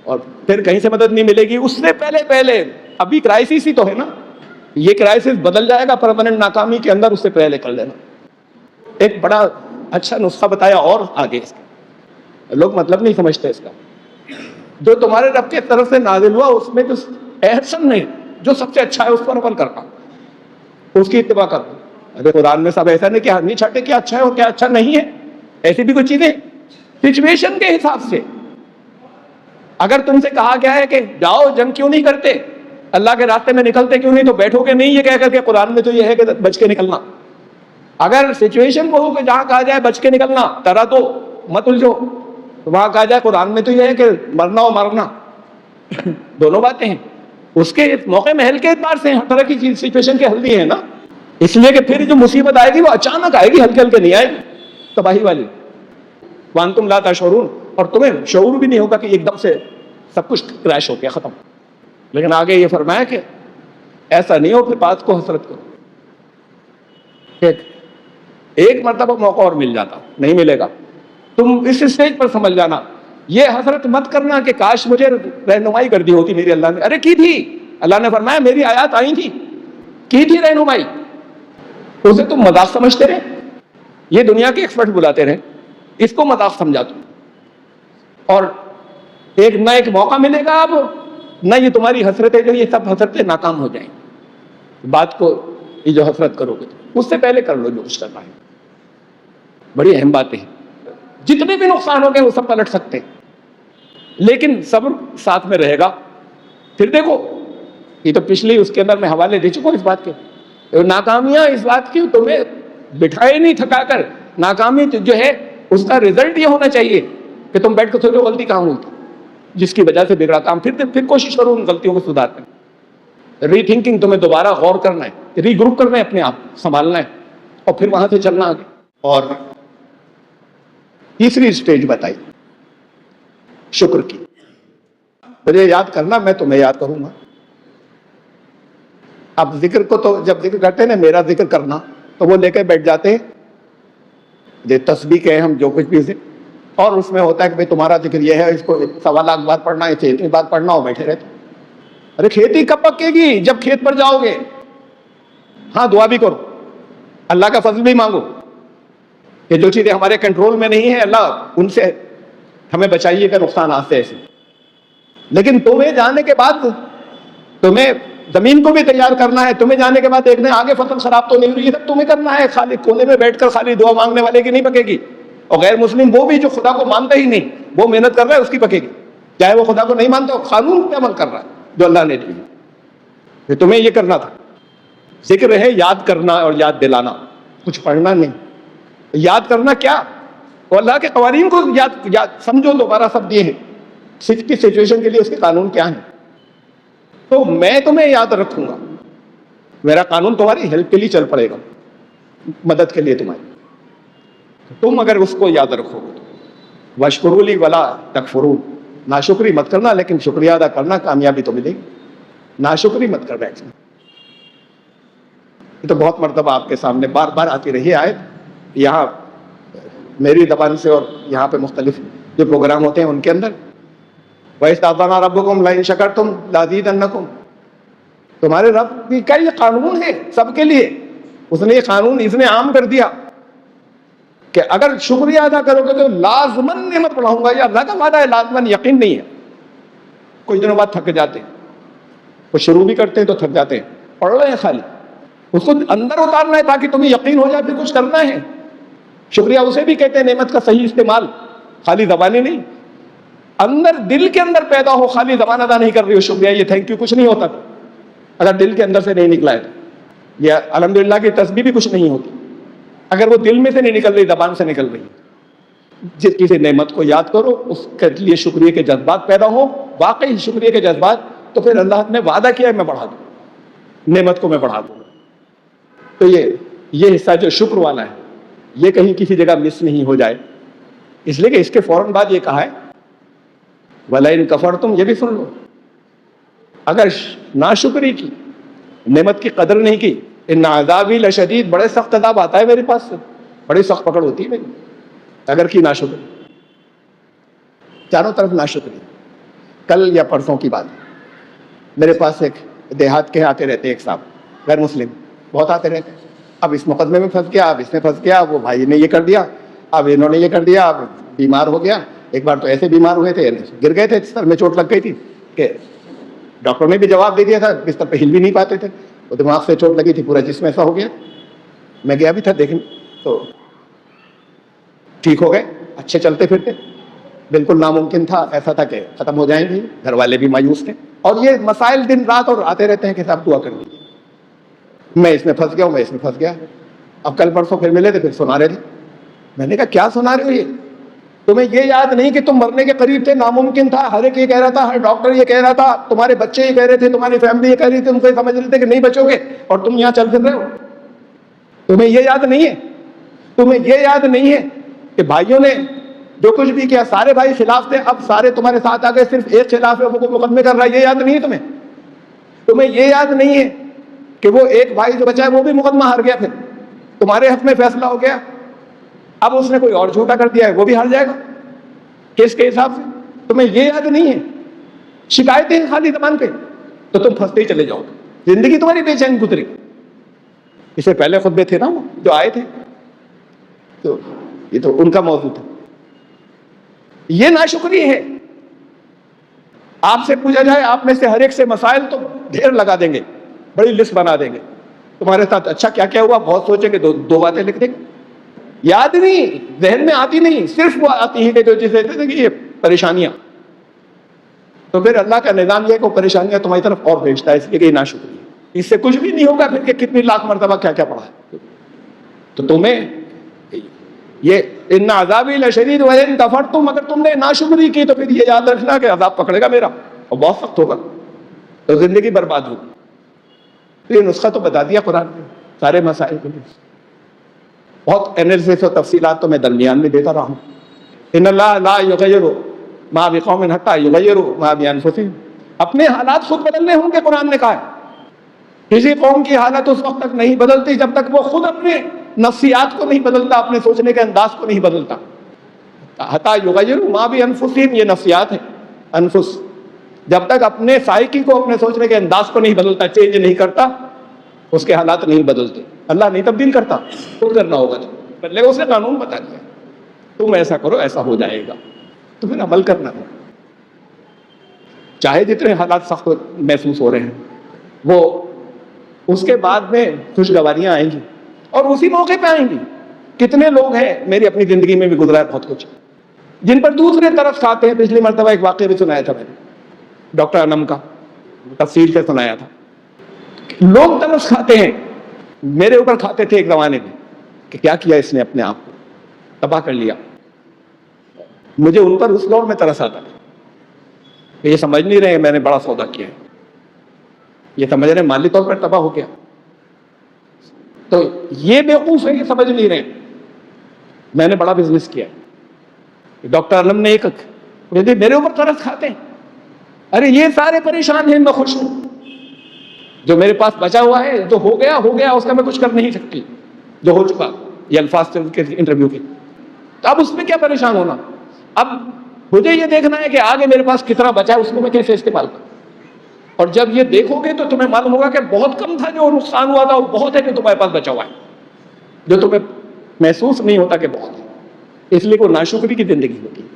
Speaker 1: اور پھر کہیں سے مدد نہیں ملے گی. اس سے پہلے ابھی کرائسس ہی تو ہے نا، یہ کرائسس بدل جائے گا پرماننٹ ناکامی کے اندر، اس سے پہلے کر لینا. ایک بڑا اچھا نسخہ بتایا اور آگے اس کا، لوگ مطلب نہیں سمجھتے اس کا. جو تمہارے رب کے طرف سے نازل ہوا اس میں جو احسن نہیں، جو سب سے اچھا ہے اس پر عمل کرنا، اس کی اتباع کرنا. ارے قرآن میں سب ایسا نہیں کہ نہیں چھٹے کیا اچھا ہے اور کیا اچھا نہیں ہے، ایسی بھی کچھ چیزیں سچویشن کے حساب سے. اگر تم سے کہا گیا ہے کہ جاؤ جنگ کیوں نہیں کرتے، اللہ کے راستے میں نکلتے کیوں نہیں، تو بیٹھو گے نہیں یہ کہہ کر کے قرآن میں تو یہ ہے کہ بچ کے نکلنا. اگر سچویشن کو ہو کہ جہاں کہا جائے بچ کے نکلنا، طرح تو مت الجھو، تو وہاں کہا جائے قرآن میں تو یہ ہے کہ مرنا ہو مرنا. دونوں باتیں ہیں، اس کے موقع محل کے اعتبار سے ہر طرح کی چیز سچویشن کے حل دی ہے نا. اس لیے کہ پھر جو مصیبت آئے گی وہ اچانک آئے گی، ہلکے ہلکے نہیں آئے گی، تباہی والی. وانتم لا تشعرون، اور تمہیں شعور بھی نہیں ہوگا کہ ایک دم سے سب کچھ کریش ہو گیا، ختم. لیکن آگے یہ فرمایا کہ ایسا نہیں ہو، پھر بات کو حسرت کرو. ایک مرتبہ موقع اور مل جاتا، نہیں ملے گا. تم اس اسٹیج پر سمجھ جانا، یہ حسرت مت کرنا کہ کاش مجھے رہنمائی کر دی ہوتی میری اللہ نے. ارے کی تھی، اللہ نے فرمایا میری آیات آئی تھی، کی تھی رہنمائی. اسے تم مذاق سمجھتے رہے، یہ دنیا کے ایکسپرٹ بلاتے رہے، اس کو مذاق سمجھا. تم اور ایک نہ ایک موقع ملے گا اب نہ یہ تمہاری حسرتیں جو یہ سب حسرتیں ناکام ہو جائیں گی. بات کو یہ جو حسرت کرو گے اس سے پہلے کر لو جو کچھ کرنا ہے. بڑی اہم باتیں ہیں. جتنے بھی نقصان ہو گئے وہ سب پلٹ سکتے ہیں لیکن صبر ساتھ میں رہے گا. پھر دیکھو یہ تو پچھلی اس کے اندر میں حوالے دے چکا ہوں اس بات کے. ناکامیاں اس بات کی تمہیں بٹھائے نہیں تھکا کر. ناکامی جو ہے اس کا رزلٹ یہ ہونا چاہیے کہ تم بیٹھ کے سوچو غلطی کہاں ہوئی تھی جس کی وجہ سے بگڑا کام. پھر کوشش کرو ان غلطیوں کو سدھارنے. ری تھنکنگ تمہیں دوبارہ غور کرنا ہے, ری گروپ کرنا ہے, اپنے آپ سنبھالنا ہے اور پھر وہاں سے چلنا آگے. اور تیسری اسٹیج بتائی شکر کی. مجھے یاد کرنا, میں تمہیں یاد کروں گا. اب ذکر کو تو جب ذکر کرتے ہیں نا میرا ذکر کرنا تو وہ لے کے بیٹھ جاتے ہیں یہ تسبیح کے ہم جو کچھ بھی سے, اور اس میں ہوتا ہے کہ بھائی تمہارا ذکر یہ ہے, اس کو 1.25 لاکھ بار پڑھنا ہے, اتنی بات پڑھنا ہو, بیٹھے رہتے. ارے کھیتی کب پکے گی؟ جب کھیت پر جاؤ گے. ہاں دعا بھی کرو, اللہ کا فضل بھی مانگو کہ جو چیزیں ہمارے کنٹرول میں نہیں ہیں اللہ ان سے ہمیں بچائیے گا نقصانات سے ایسے. لیکن تمہیں جانے کے بعد تمہیں زمین کو بھی تیار کرنا ہے, تمہیں جانے کے بعد دیکھنا ہے آگے فصل خراب تو نہیں ہوئی, یہ سب تمہیں کرنا ہے. خالی کونے میں بیٹھ کر خالی دعا مانگنے والے کی نہیں پکے گی. اور غیر مسلم وہ بھی جو خدا کو مانتا ہی نہیں وہ محنت کر رہا ہے اس کی پکے گی, چاہے وہ خدا کو نہیں مانتا, قانون پہ عمل کر رہا ہے جو اللہ نے دی. کہ تمہیں یہ کرنا تھا. ذکر ہے یاد کرنا اور یاد دلانا, کچھ پڑھنا نہیں. یاد کرنا کیا؟ وہ اللہ کے قوانین کو یاد سمجھو دوبارہ سب دیے ہیں کی سچویشن کے لیے اس کے قانون کیا ہیں. تو میں تمہیں یاد رکھوں گا, میرا قانون تمہاری ہیلپ کے لیے چل پڑے گا, مدد کے لیے تمہاری. تم اگر اس کو یاد رکھو گے وَاشْكُرُوا لِي وَلَا تَكْفُرُونَ, ناشکری مت کرنا لیکن شکریہ ادا کرنا, کامیابی تو ملے گی. ناشکری مت کر بیٹھنا. یہ تو بہت مرتبہ آپ کے سامنے بار بار آتی رہی آیت, یہاں میری زبان سے اور یہاں پہ مختلف جو پروگرام ہوتے ہیں ان کے اندر. وَإِذْ رَبُّكُمْ لَئِن شَكَرْتُمْ لَأَزِيدَنَّكُمْ. تمہارے رب کا یہ قانون ہے سب کے لیے. اس نے یہ قانون اس نے عام کر دیا کہ اگر شکریہ ادا کرو گے تو لازماً نعمت بڑھاؤں گا. یہ اللہ کا وعدہ ہے, لازماً یقین نہیں ہے. کچھ دنوں بعد تھک جاتے ہیں, وہ شروع بھی کرتے ہیں تو تھک جاتے ہیں, پڑھ رہے ہیں خالی. اس کو اندر اتارنا ہے تاکہ تمہیں یقین ہو جائے پھر کچھ کرنا ہے. شکریہ اسے بھی کہتے ہیں نعمت کا صحیح استعمال, خالی زبانی نہیں, اندر دل کے اندر پیدا ہو. خالی زبان ادا نہیں کر رہی ہو شکریہ یہ تھینک یو کچھ نہیں ہوتا اگر دل کے اندر سے نہیں نکلا ہے. یہ الحمدللہ کی تسبیح بھی کچھ نہیں ہوتی اگر وہ دل میں سے نہیں نکل رہی, زبان سے نکل رہی. جس کسی نعمت کو یاد کرو اس کے لیے شکریہ کے جذبات پیدا ہو, واقعی شکریہ کے جذبات, تو پھر اللہ نے وعدہ کیا ہے میں بڑھا دوں, نعمت کو میں بڑھا دوں. تو یہ حصہ جو شکر والا ہے یہ کہیں کسی جگہ مس نہیں ہو جائے, اس لیے کہ اس کے فوراً بعد یہ کہا ہے وَلَئِن كَفَرْتُمْ, یہ بھی سن لو. اگر ناشکری کی, نعمت کی قدر نہیں کی, ان عذابی لشدید, بڑے سخت عذاب آتا ہے میرے پاس سے, بڑی سخت پکڑ ہوتی ہے میری اگر کی ناشکری. چاروں طرف ناشکری. کل یا پرسوں کی بات, میرے پاس ایک دیہات کے آتے رہتے ایک صاحب غیر مسلم, بہت آتے رہتے. اب اس مقدمے میں پھنس گیا, اب اس میں پھنس گیا, وہ بھائی نے یہ کر دیا, اب انہوں نے یہ کر دیا, اب بیمار ہو گیا. ایک بار تو ایسے بیمار ہوئے تھے, گر گئے تھے, سر میں چوٹ لگ گئی تھی کہ ڈاکٹر نے بھی جواب دے دیا تھا, بستر پہ ہل بھی نہیں پاتے تھے, وہ دماغ سے چوٹ لگی تھی, پورا جسم ایسا ہو گیا. میں گیا بھی تھا دیکھنے تو ٹھیک ہو گئے, اچھے چلتے پھرتے. بالکل ناممکن تھا, ایسا تھا کہ ختم ہو جائیں گے. گھر والے بھی مایوس تھے, اور یہ مسائل دن رات اور آتے رہتے ہیں کہ صاحب دعا کر دیجیے, میں اس میں پھنس گیا ہوں, میں اس میں پھنس گیا. اب کل پرسوں پھر ملے تھے, پھر سنا رہے تھے. میں نے کہا کیا سنا رہے ہو یہ؟ تمہیں یہ یاد نہیں کہ تم مرنے کے قریب تھے, ناممکن تھا, ہر ایک یہ کہہ رہا تھا, ہر ڈاکٹر یہ کہہ رہا تھا, تمہارے بچے یہ کہہ رہے تھے, تمہاری فیملی یہ کہہ رہی تھی, تم کو سمجھ رہے تھے کہ نہیں بچو گے, اور تم یہاں چل پھر رہے ہو. تمہیں یہ یاد نہیں ہے, تمہیں یہ یاد نہیں ہے کہ بھائیوں نے جو کچھ بھی کیا سارے بھائی خلاف تھے, اب سارے تمہارے ساتھ آ گئے, صرف ایک خلاف ہے, وہ کوئی مقدمے کر رہا ہے. یہ یاد نہیں ہے تمہیں. تمہیں یہ یاد نہیں ہے کہ وہ ایک بھائی جو بچا ہے وہ بھی مقدمہ ہار گیا, پھر تمہارے حق میں فیصلہ ہو گیا, اب اس نے کوئی اور جھوٹا کر دیا ہے, وہ بھی ہار جائے گا کیس کے حساب سے. تمہیں یہ یاد نہیں ہے, شکایتیں ہیں خالی زبان پہ, تو تم پھنستے ہی چلے جاؤ گے, زندگی تمہاری بے چین گزری. اس سے پہلے خطبے تھے نا وہ جو آئے تھے, تو یہ تو ان کا موضوع تھا. یہ ناشکری ہے. آپ سے پوچھا جائے آپ میں سے ہر ایک سے مسائل تو ڈھیر لگا دیں گے, بڑی لسٹ بنا دیں گے. تمہارے ساتھ اچھا کیا کیا ہوا بہت سوچیں گے, دو باتیں لکھ دیں گے. یاد نہیں, ذہن میں آتی نہیں, صرف وہ آتی ہے کہ جو جسے کہتے ہیں کہ یہ پریشانیاں. تو پھر اللہ کا نظام یہ کہ وہ پریشانیاں تمہاری طرف اور بھیجتا ہے, اس لیے کہ یہ ناشکری ہے. اس سے کچھ بھی نہیں ہوگا پھر کہ کتنی لاکھ مرتبہ کیا کیا پڑھا ہے. تو تمہیں یہ ان عذابی لشدید وَإِن كَفَرْتُمْ, اگر تم نے ناشکری کی تو پھر یہ یاد رکھنا کہ عذاب پکڑے گا میرا اور بہت سخت ہوگا, تو زندگی برباد ہوگی. تو یہ نسخہ تو بتا دیا قرآن نے سارے مسائل کے لیے. بہت انالیسس اور تفصیلات تو میں درمیان میں دیتا رہا ہوں. ان اللہ لا یغیر ما بقوم حتی یغیروا ما بانفسہم, اپنے حالات خود بدلنے ہوں گے. قرآن نے کہا ہے کسی قوم کی حالت اس وقت تک نہیں بدلتی جب تک وہ خود اپنے نفسیات کو نہیں بدلتا, اپنے سوچنے کے انداز کو نہیں بدلتا. حتی یغیروا ما بانفسہم, یہ نفسیات ہے, انفس. جب تک اپنے سائیکی کو, اپنے سوچنے کے انداز کو نہیں بدلتا, چینج نہیں کرتا, اس کے حالات نہیں بدلتے. اللہ نہیں تبدیل کرتا, خود کرنا ہوگا. تو بدلے گا, اس نے قانون بتا دیا تم ایسا کرو ایسا ہو جائے گا, تو پھر عمل کرنا ہے. چاہے جتنے حالات سخت محسوس ہو رہے ہیں, وہ اس کے بعد میں خوشگواریاں آئیں گی اور اسی موقع پہ آئیں گی. کتنے لوگ ہیں, میری اپنی زندگی میں بھی گزرا ہے بہت کچھ, جن پر دوسرے ترس کھاتے ہیں. پچھلی مرتبہ ایک واقعہ بھی سنایا تھا میں نے, ڈاکٹر انم کا, تفصیل سے سنایا تھا. لوگ ترس کھاتے ہیں, میرے اوپر کھاتے تھے ایک زمانے میں کہ کیا کیا اس نے, اپنے آپ کو تباہ کر لیا. مجھے ان پر اس دور میں ترس آتا تھا کہ یہ سمجھ نہیں رہے میں نے بڑا سودا کیا ہے, یہ سمجھ رہے مالی طور پر تباہ ہو گیا. تو یہ بیوقوف ہے, یہ سمجھ نہیں رہے میں نے بڑا بزنس کیا. ڈاکٹر علم نے ایک میرے اوپر ترس کھاتے ہیں, ارے یہ سارے پریشان ہیں, میں خوش ہوں. جو میرے پاس بچا ہوا ہے, جو ہو گیا, اس کا میں کچھ کر نہیں سکتی. جو ہو چکا, یہ الفاظ تھے کے انٹرویو کے. تو اب اس میں کیا پریشان ہونا, اب مجھے یہ دیکھنا ہے کہ آگے میرے پاس کتنا بچا ہے, اس کو میں کیسے استعمال کروں. اور جب یہ دیکھو گے تو تمہیں معلوم ہوگا کہ بہت کم تھا جو نقصان ہوا تھا, وہ بہت ہے جو تمہارے پاس بچا ہوا ہے, جو تمہیں محسوس نہیں ہوتا کہ بہت ہے. اس لیے وہ ناشکری کی زندگی ہوتی ہے,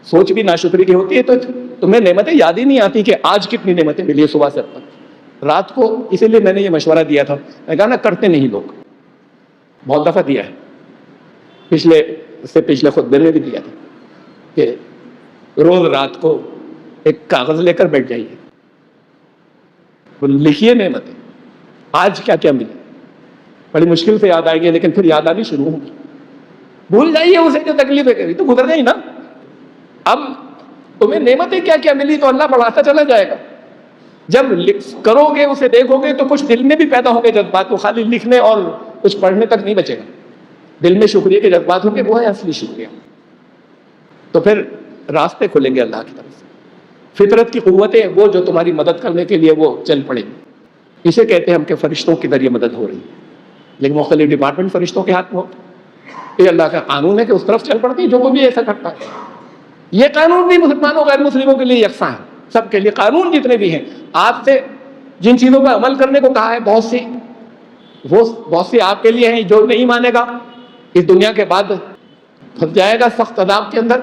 Speaker 1: سوچ بھی ناشکری کی ہوتی ہے. تو تمہیں نعمتیں یاد ہی نہیں آتی کہ آج کتنی نعمتیں ملی صبح سے اب تک, رات کو. اسی لیے میں نے یہ مشورہ دیا تھا, میں کہا نا کرتے نہیں لوگ, بہت دفعہ دیا ہے, پچھلے خطبے میں بھی دیا تھا کہ روز رات کو ایک کاغذ لے کر بیٹھ جائیے, لکھیے نعمتیں آج کیا کیا ملی. بڑی مشکل سے یاد آئیں گے لیکن پھر یاد آنی شروع ہوگی. بھول جائیے اسے جو تکلیفیں کری تو گزر گئی نا. اب تمہیں نعمتیں کیا کیا ملی تو اللہ بڑھاتا چلا جائے گا. جب کرو گے, اسے دیکھو گے تو کچھ دل میں بھی پیدا ہوں گے جذبات, کو خالی لکھنے اور کچھ پڑھنے تک نہیں بچے گا. دل میں شکریہ کے جذبات ہوں گے, وہ ہے اصلی شکریہ. تو پھر راستے کھلیں گے اللہ کی طرف سے. فطرت کی قوتیں وہ جو تمہاری مدد کرنے کے لیے وہ چل پڑیں گی. اسے کہتے ہیں ہم کہ فرشتوں کے ذریعے مدد ہو رہی ہے, لیکن مختلف ڈپارٹمنٹ فرشتوں کے ہاتھ میں ہوتے ہیں. یہ اللہ کا قانون ہے کہ اس طرف چل پڑتی ہے جو کوئی بھی ایسا کرتا ہے. یہ قانون بھی مسلمانوں غیر مسلموں کے لیے یکساں ہے, سب کے لیے. قانون جتنے بھی ہیں, آپ سے جن چیزوں پر عمل کرنے کو کہا ہے بہت سی آپ کے لیے ہیں. جو نہیں مانے گا اس دنیا کے بعد پھنس جائے گا سخت عذاب کے اندر.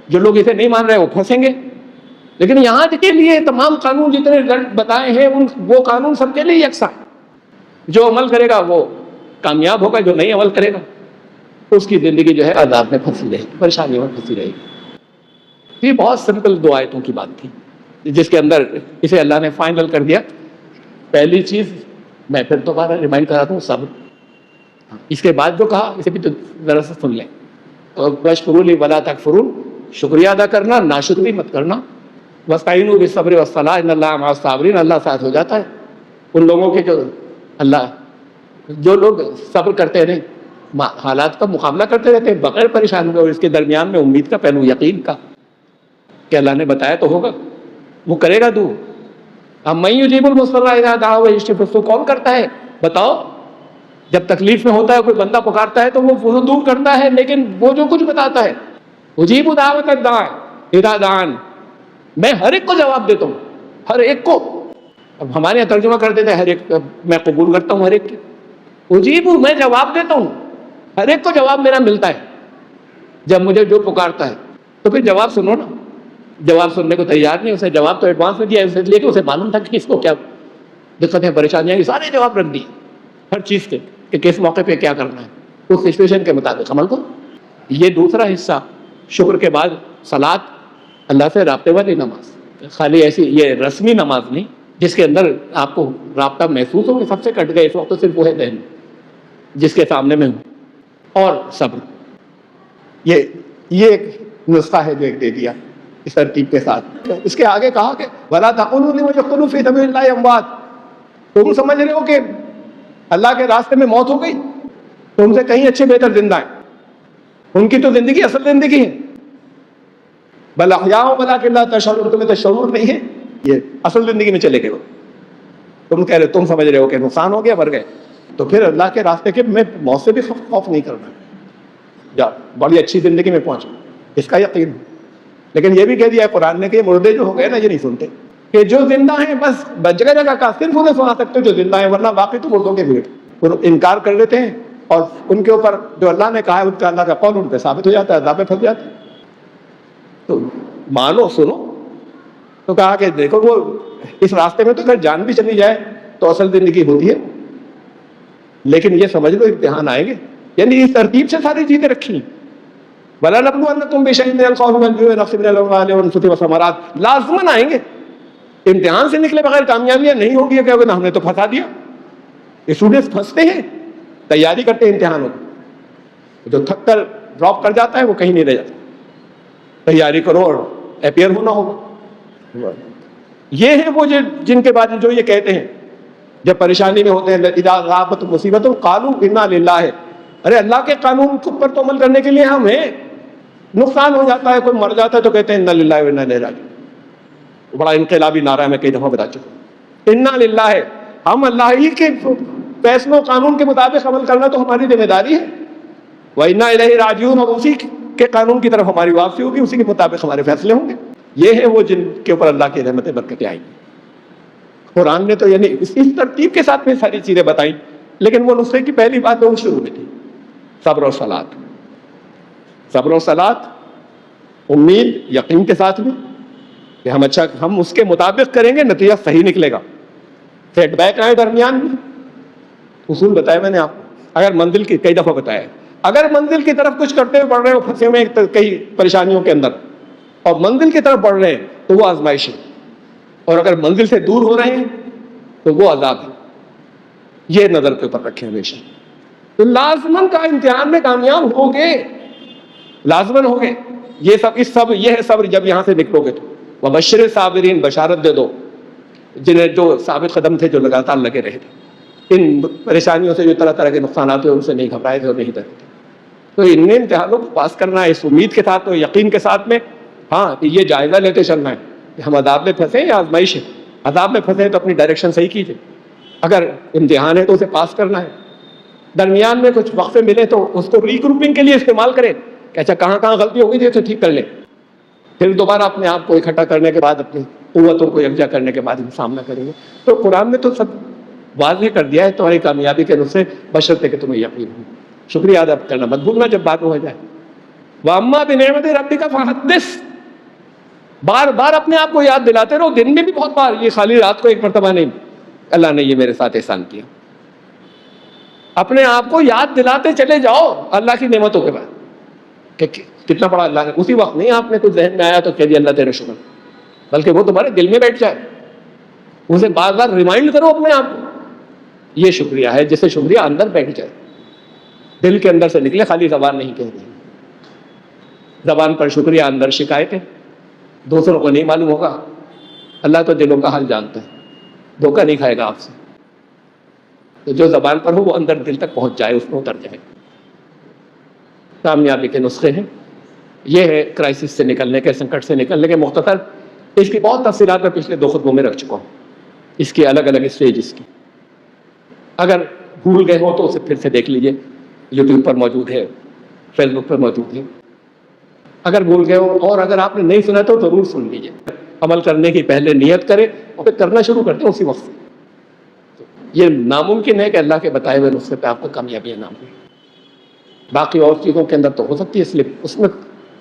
Speaker 1: جو لوگ اسے نہیں مان رہے وہ پھنسیں گے. لیکن یہاں کے لیے تمام قانون جتنے بتائے ہیں وہ قانون سب کے لیے یکساں ہے. جو عمل کرے گا وہ کامیاب ہوگا, جو نہیں عمل کرے گا اس کی زندگی جو ہے عذاب میں پھنسی رہے گی, پریشانیوں میں پھنسی رہے گی. یہ بہت سمپل 2 آیتوں کی بات تھی جس کے اندر اسے اللہ نے فائنل کر دیا. پہلی چیز میں پھر دوبارہ ریمائنڈ کراتا ہوں, صبر. اس کے بعد جو کہا اسے بھی تو ذرا سا سن لیں. وَاشْكُرُوا لِي وَلَا تَكْفُرُونَ, شکریہ ادا کرنا, ناشکری مت کرنا. وَاسْتَعِينُوا بِالصَّبْرِ وَالصَّلَاةِ إِنَّ اللَّهَ مَعَ الصَّابِرِينَ, اللہ ساتھ ہو جاتا ہے ان لوگوں کے جو لوگ صبر کرتے رہے, حالات کا مقابلہ کرتے رہتے ہیں بغیر پریشان ہوئے, اور اس کے درمیان میں امید کا پہلو, یقین کا کہ اللہ نے بتایا تو ہوگا, وہ کرے گا دور. اب مَن يُجِيبُ الْمُضْطَرَّ إِذَا دَعَاهُ وَيَكْشِفُ السُّوءَ, کون کرتا ہے بتاؤ. جب تکلیف میں ہوتا ہے کوئی بندہ پکارتا ہے تو وہ دور کرتا ہے, لیکن وہ جو کچھ بتاتا ہے اجیب دعوت الداع اذا دعان, میں ہر ایک کو جواب دیتا ہوں, ہر ایک کو. اب ہمارے یہاں ترجمہ کر دیتے ہیں ہر ایک, میں قبول کرتا ہوں ہر ایک کے. اجیب, میں جواب دیتا ہوں, ہر ایک کو جواب میرا ملتا ہے جب مجھے جو پکارتا ہے.
Speaker 4: تو پھر جواب سنو نا. جواب سننے کو تیار نہیں, اسے جواب تو ایڈوانس میں دیا اس لیے کہ اسے معلوم تھا کہ اس کو کیا دقتیں پریشانیاں, یہ سارے جواب رکھ دیے ہر چیز کے کہ کس موقع پہ کیا کرنا ہے, اس سچویشن کے مطابق عمل کرو. یہ دوسرا حصہ شکر کے بعد صلات, اللہ سے رابطے والی نماز, خالی ایسی یہ رسمی نماز نہیں جس کے اندر آپ کو رابطہ محسوس ہو کہ سب سے کٹ گئے اس وقت, تو صرف وہ ہے ذہن جس کے سامنے میں ہوں, اور صبر.
Speaker 1: یہ ایک نسخہ ہے جو ایک دے دیا اس ترتیب کے ساتھ. اس کے آگے کہا کہ وَلَا تَقُولُوا لِمَنْ يُقْتَلُ فِي سَبِيلِ اللَّهِ أَمْوَاتٌ, تم سمجھ رہے ہو کہ اللہ کے راستے میں موت ہو گئی, تم سے کہیں اچھے بہتر زندہ ہیں, ان کی تو زندگی اصل زندگی ہے. بل احیاء وَلَٰكِن لَا تَشْعُرُونَ, تمہیں تو شعور نہیں ہے, یہ اصل زندگی میں چلے گئے ہو. تم کہہ رہے, تم سمجھ رہے ہو کہ نقصان ہو گیا, مر گئے, تو پھر اللہ کے راستے کے میں موت سے بھی خوف نہیں کرنا, جا بڑی اچھی زندگی میں پہنچو, اس کا یقین. لیکن یہ بھی کہہ دیا ہے قرآن نے کہ مردے جو ہو گئے نا یہ نہیں سنتے, کہ جو زندہ ہیں بس جگہ جگہ کا صرف انہیں سنا سکتے جو زندہ ہیں, ورنہ باقی تو مردوں کے بھیڑ. وہ انکار کر لیتے ہیں اور ان کے اوپر جو اللہ نے کہا ہے ان کا اللہ کا قول ان پہ ثابت ہو جاتا ہے, عذاب میں پھنس جاتے ہیں. تو مانو سنو. تو کہا کہ دیکھو وہ اس راستے میں تو اگر جان بھی چلی جائے تو اصل زندگی ہوتی ہے, لیکن یہ سمجھ لو امتحان آئیں گے. یعنی اس ترتیب سے ساری چیزیں رکھی ہیں. وَلَنَبْلُوَنَّكُمْ بِشَيْءٍ مِّنَ الْخَوْفِ وَالْجُوعِ وَنَقْصٍ مِّنَ الْأَمْوَالِ وَالْأَنفُسِ وَالثَّمَرَاتِ, لازماً آئیں گے. امتحان سے نکلے بغیر کامیابیاں نہیں ہوں گی, کہ ہم نے تو پھنسا دیا. اسٹوڈنٹس پھنستے ہیں, تیاری کرتے ہیں امتحانوں کی, جو تھک کر ڈراپ کر جاتا ہے وہ کہیں نہیں رہ جاتا. تیاری کرو اور اپیئر ہونا ہوگا. یہ ہیں وہ جن کے بارے میں جو یہ کہتے ہیں جب پریشانی میں ہوتے ہیں, اذا اصابت مصیبت قالوا انا للہ, ارے اللہ کے قانون پر تو عمل کرنے کے لیے ہم ہیں. نقصان ہو جاتا ہے, کوئی مر جاتا ہے تو کہتے ہیں انا للہ و انا الیہ راجعون. بڑا انقلابی نعرہ ہے, میں کئی دفعہ بتا چکا ہوں. انا للہ ہے, ہم اللہ ہی کے فیصلوں قانون کے مطابق عمل کرنا تو ہماری ذمہ داری ہے. و انا الیہ راجعون, اور اسی کے قانون کی طرف ہماری واپسی ہوگی, اسی کے مطابق ہمارے فیصلے ہوں گے. یہ ہیں وہ جن کے اوپر اللہ کی رحمتیں برکتیں آئیں گی. قرآن نے تو یعنی اس ترتیب کے ساتھ میں ساری چیزیں بتائیں, لیکن وہ نسخے کی پہلی بات تو شروع میں تھی, صبر و صلات. صبر و صلات, امید یقین کے ساتھ میں کہ ہم اس کے مطابق کریں گے, نتیجہ صحیح نکلے گا. سیٹ بیک آئے درمیان میں, اصول بتایا میں نے آپ کو. اگر منزل کی, کئی دفعہ بتایا, اگر منزل کی طرف کچھ کرتے ہوئے بڑھ رہے ہو, پھنسے ہوئے کئی پریشانیوں کے اندر, اور منزل کی طرف بڑھ رہے ہیں تو وہ آزمائش ہے, اور اگر منزل سے دور ہو رہے ہیں تو وہ عذاب ہے. یہ نظر کے اوپر رکھیں ہمیشہ. تو لازماً کا امتحان میں کامیاب ہوگے, لازماً ہوگے. یہ ہے صبر. جب یہاں سے نکلو گے تو وبشر صابرین, بشارت دے دو جنہیں جو ثابت قدم تھے, جو لگاتار لگے رہے تھے. ان پریشانیوں سے جو طرح طرح کے نقصانات ہوئے ان سے نہیں گھبرائے تھے اور نہیں ڈرے تھے. تو ان امتحانوں کو پاس کرنا ہے اس امید کے ساتھ اور یقین کے ساتھ میں. ہاں, یہ جائزہ لیتے چلنا ہے کہ ہم عذاب میں پھنسے یا آزمائش ہے. عذاب میں پھنسے تو اپنی ڈائریکشن صحیح کیجیے, اگر امتحان ہے تو اسے پاس کرنا ہے. درمیان میں کچھ وقفے ملے تو اس کو ریگروپنگ کے لیے استعمال کریں کہ اچھا کہاں کہاں غلطی ہو گئی تھی اسے ٹھیک کر لیں, پھر دوبارہ اپنے آپ کو اکٹھا کرنے کے بعد, اپنی قوتوں کو یکجا کرنے کے بعد ہم سامنا کریں گے. تو قرآن نے تو سب واضح کر دیا ہے تمہاری کامیابی کے نسخے, بشرطے کہ تمہیں یقین ہو. شکریہ ادا کرنا مت بھولنا جب بات ہو جائے. وَأَمَّا بِنِعْمَتِ رَبِّكَ فَحَدِّثْ, بار بار اپنے آپ کو یاد دلاتے رہو, دن میں بھی بہت بار, یہ خالی رات کو ایک مرتبہ نہیں. اللہ نے یہ میرے ساتھ احسان کیا. اپنے آپ کو یاد دلاتے چلے جاؤ اللہ کی نعمتوں کے بعد کہ کتنا بڑا اللہ نے. اسی وقت نہیں آپ نے کچھ ذہن میں آیا تو کہہ دیا اللہ تیرے شکر, بلکہ وہ تمہارے دل میں بیٹھ جائے. اسے بار بار ریمائنڈ کرو اپنے آپ کو. یہ شکریہ ہے جس سے شکریہ اندر بیٹھ جائے, دل کے اندر سے نکلے, خالی زبان نہیں کہہ رہی. زبان پر شکریہ, اندر شکایتیں, دوسروں کو نہیں معلوم ہوگا. اللہ تو دلوں کا حال جانتا ہے, دھوکہ نہیں کھائے گا آپ سے. تو جو زبان پر ہو وہ اندر دل تک پہنچ جائے, اس میں اتر جائے. کامیابی کے نسخے ہیں. یہ ہے کرائسس سے نکلنے کے, سنکٹ سے نکلنے کے مختصر. اس کی بہت تفصیلات میں پچھلے 2 خطبوں میں رکھ چکا ہوں, اس کی الگ الگ اسٹیجز کی. اگر بھول گئے ہو تو اسے پھر سے دیکھ لیجئے, یوٹیوب پر موجود ہے, فیس بک پر موجود ہے. اگر بھول گئے ہو, اور اگر آپ نے نہیں سنا تو ضرور سن لیجئے. عمل کرنے کی پہلے نیت کرے اور پھر کرنا شروع کر دیں اسی وقت سے. یہ ناممکن ہے کہ اللہ کے بتائے ہوئے نسخے پہ آپ کو کامیابیاں نہ ہوں. باقی اور چیزوں کے اندر تو ہو سکتی ہے سلپ, اس میں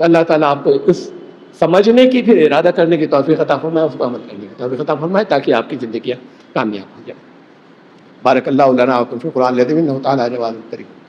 Speaker 4: اللہ تعالیٰ آپ کو اس سمجھنے کی پھر ارادہ کرنے کی توفیق عطا فرمائے, اس کو عمل کرنے کی توفیق عطا فرمائے تاکہ آپ کی زندگیاں کامیاب ہو جائیں. بارک اللہ لنا وکم فی القرآن العظیم انہ تعالیٰ جواد الکریم.